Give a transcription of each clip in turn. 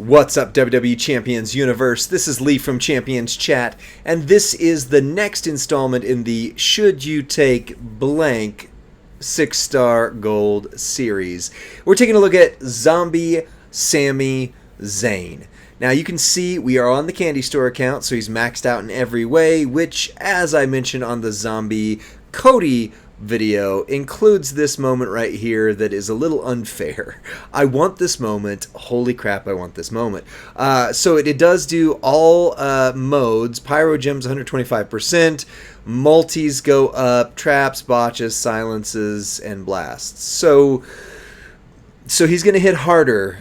What's up, WWE Champions Universe? This is Lee from Champions Chat, and this is the next installment in the Should You Take Blank 6-star Gold series. We're taking a look at Zombie Sami Zayn. Now, you can see we are on the candy store account, so he's maxed out in every way, which, as I mentioned on the Zombie Cody video, includes this moment right here that is a little unfair. I want this moment. Holy crap, I want this moment. So it does do all modes. Pyro gems 125%. Multis go up. Traps, botches, silences, and blasts. So he's going to hit harder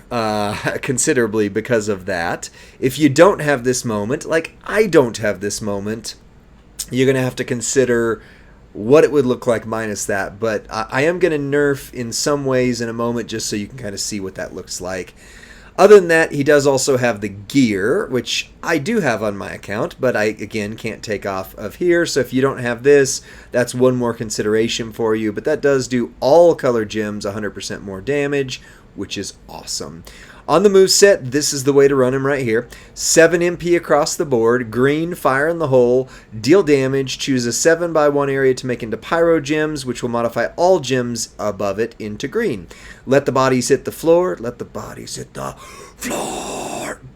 considerably because of that. If you don't have this moment, like I don't have this moment, you're going to have to consider what it would look like minus that, but I am going to nerf in some ways in a moment just so you can kind of see what that looks like. Other than that, he does also have the gear, which I do have on my account, but I, again, can't take off of here, so if you don't have this, that's one more consideration for you, but that does do all color gems 100% more damage, which is awesome. On the moveset, this is the way to run him right here. 7 MP across the board, green, fire in the hole, deal damage, choose a 7x1 area to make into pyro gems, which will modify all gems above it into green. Let the bodies hit the floor,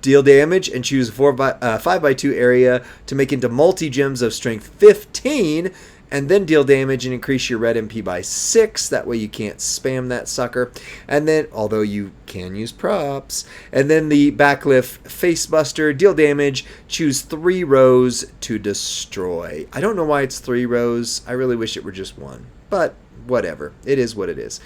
deal damage, and choose a 5x2 area to make into multi-gems of strength 15, and then deal damage and increase your red MP by 6. That way you can't spam that sucker. And then, although you can use props. And then the backlift facebuster, deal damage, choose 3 rows to destroy. I don't know why it's 3 rows. I really wish it were just 1. But whatever. It is what it is.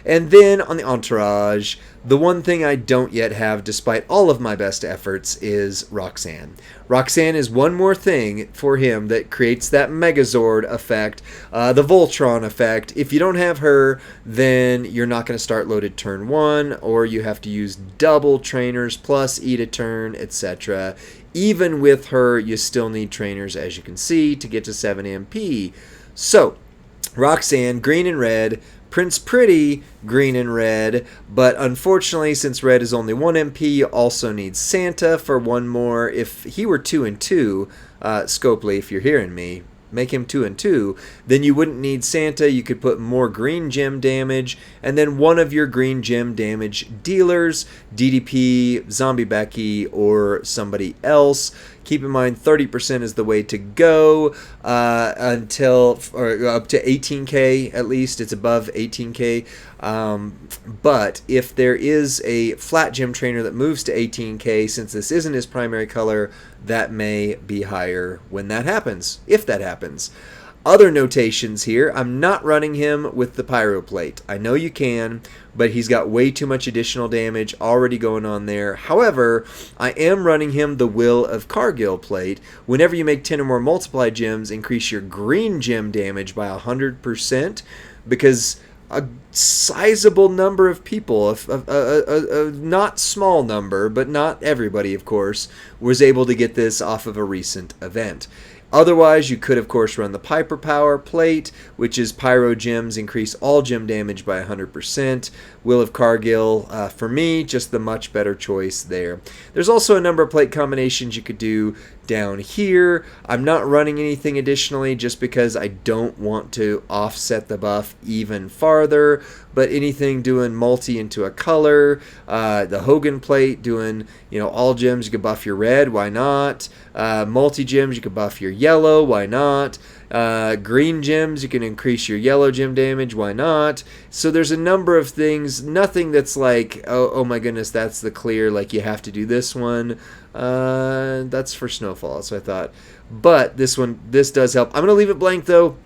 And then on the entourage, the one thing I don't yet have, despite all of my best efforts, is Roxanne. Roxanne is one more thing for him that creates that Megazord effect, the Voltron effect. If you don't have her, then you're not going to start loaded turn 1, or you have to use double trainers plus eat a turn, etc. Even with her, you still need trainers, as you can see, to get to 7 MP. So, Roxanne, green and red. Prince Pretty, green and red. But unfortunately, since red is only 1 MP, you also need Santa for 1 more. If he were 2 and 2, Scopely, if you're hearing me, make him 2 and 2, then you wouldn't need Santa. You could put more green gem damage, and then one of your green gem damage dealers, DDP, Zombie Becky, or somebody else. Keep in mind, 30% is the way to go until, or up to 18k at least. It's above 18k. But if there is a flat gem trainer that moves to 18k, since this isn't his primary color, that may be higher when that happens, if that happens. Other notations here, I'm not running him with the Pyro Plate. I know you can, but he's got way too much additional damage already going on there. However, I am running him the Will of Cargill Plate. Whenever you make 10 or more multiply gems, increase your green gem damage by 100%, because a sizable number of people, a not small number, but not everybody, of course, was able to get this off of a recent event. Otherwise, you could, of course, run the Piper Power Plate, which is Pyro Gems, increase all gem damage by 100%. Will of Cargill, for me, just the much better choice there. There's also a number of plate combinations you could do down here. I'm not running anything additionally just because I don't want to offset the buff even farther, but anything doing multi into a color, the Hogan Plate doing, all gems, you could buff your red, why not? Multi gems, you could buff your yellow, why not? Green gems, you can increase your yellow gem damage, why not? So there's a number of things, nothing that's like, oh my goodness, that's the clear, like you have to do this one. That's for Snowfall, so I thought. But this does help. I'm going to leave it blank, though.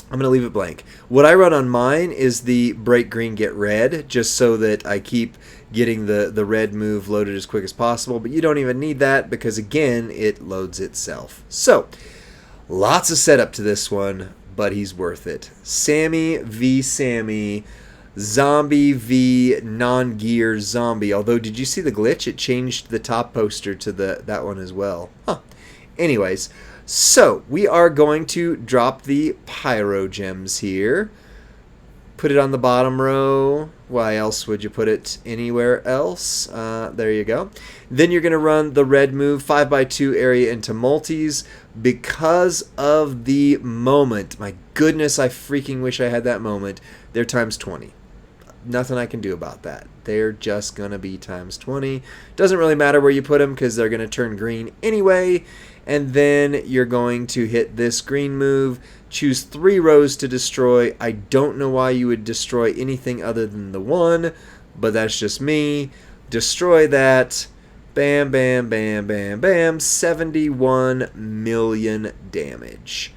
I'm going to leave it blank. What I run on mine is the break green, get red, just so that I keep getting the red move loaded as quick as possible. But you don't even need that because, again, it loads itself. So, lots of setup to this one, but he's worth it. Sammy v. Sammy. Zombie v non-gear zombie. Although, did you see the glitch? It changed the top poster to that one as well. Huh. Anyways, so we are going to drop the Pyro Gems here. Put it on the bottom row. Why else would you put it anywhere else? There you go. Then you're going to run the red move 5x2 area into multis because of the moment. My goodness, I freaking wish I had that moment. They're times 20. Nothing I can do about that. They're just going to be times 20. Doesn't really matter where you put them because they're going to turn green anyway. And then you're going to hit this green move. Choose 3 rows to destroy. I don't know why you would destroy anything other than the 1, but that's just me. Destroy that. Bam, bam, bam, bam, bam. 71 million damage.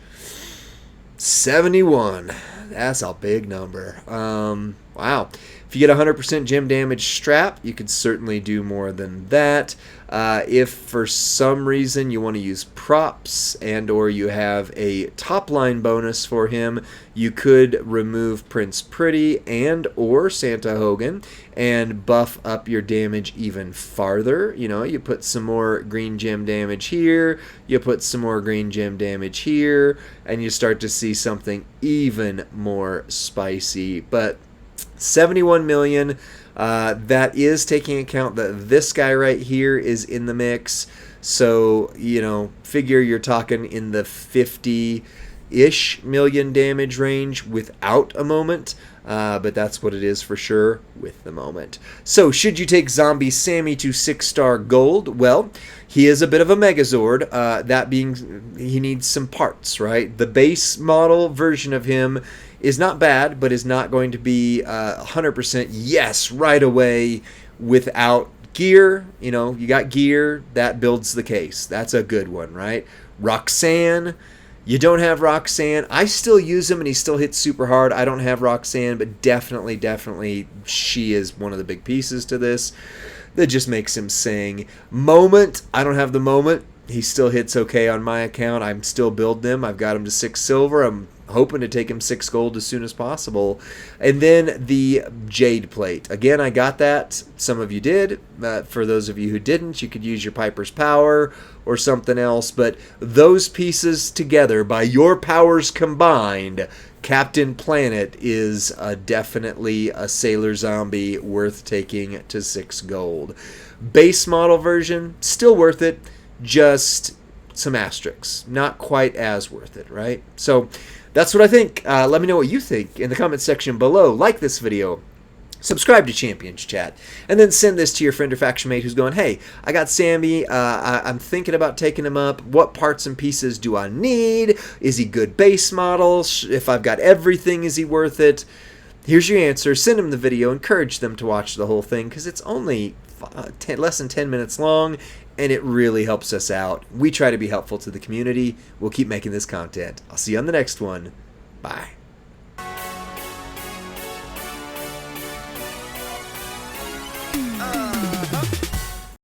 71. That's a big number. Wow. If you get 100% gem damage strap, you could certainly do more than that. If for some reason you want to use props and or you have a top line bonus for him, you could remove Prince Pretty and or Santa Hogan and buff up your damage even farther. You know, you put some more green gem damage here, you put some more green gem damage here, and you start to see something even more spicy. But 71 million, that is taking account that this guy right here is in the mix. So, you know, figure you're talking in the 50-ish million damage range without a moment. But that's what it is for sure with the moment. So, should you take Zombie Sami to 6-star gold? Well, he is a bit of a Megazord. That being, he needs some parts, right? The base model version of him is not bad, but is not going to be 100% yes right away without gear. You know, you got gear, that builds the case. That's a good one, right? Roxanne, you don't have Roxanne. I still use him and he still hits super hard. I don't have Roxanne, but definitely she is one of the big pieces to this. That just makes him sing. Moment, I don't have the moment. He still hits okay on my account. I'm still building him. I've got him to 6 silver. I'm hoping to take him 6 gold as soon as possible. And then the Jade Plate. Again, I got that. Some of you did. For those of you who didn't, you could use your Piper's Power or something else. But those pieces together, by your powers combined, Captain Planet is definitely a Sailor Zombie worth taking to 6 gold. Base model version, still worth it. Just some asterisks. Not quite as worth it, right? So that's what I think. Let me know what you think in the comment section below. Like this video. Subscribe to Champions Chat. And then send this to your friend or faction mate who's going, hey, I got Sami. I'm thinking about taking him up. What parts and pieces do I need? Is he good base model? If I've got everything, is he worth it? Here's your answer. Send them the video. Encourage them to watch the whole thing because it's only less than 10 minutes long. And it really helps us out. We try to be helpful to the community. We'll keep making this content. I'll see you on the next one. Bye.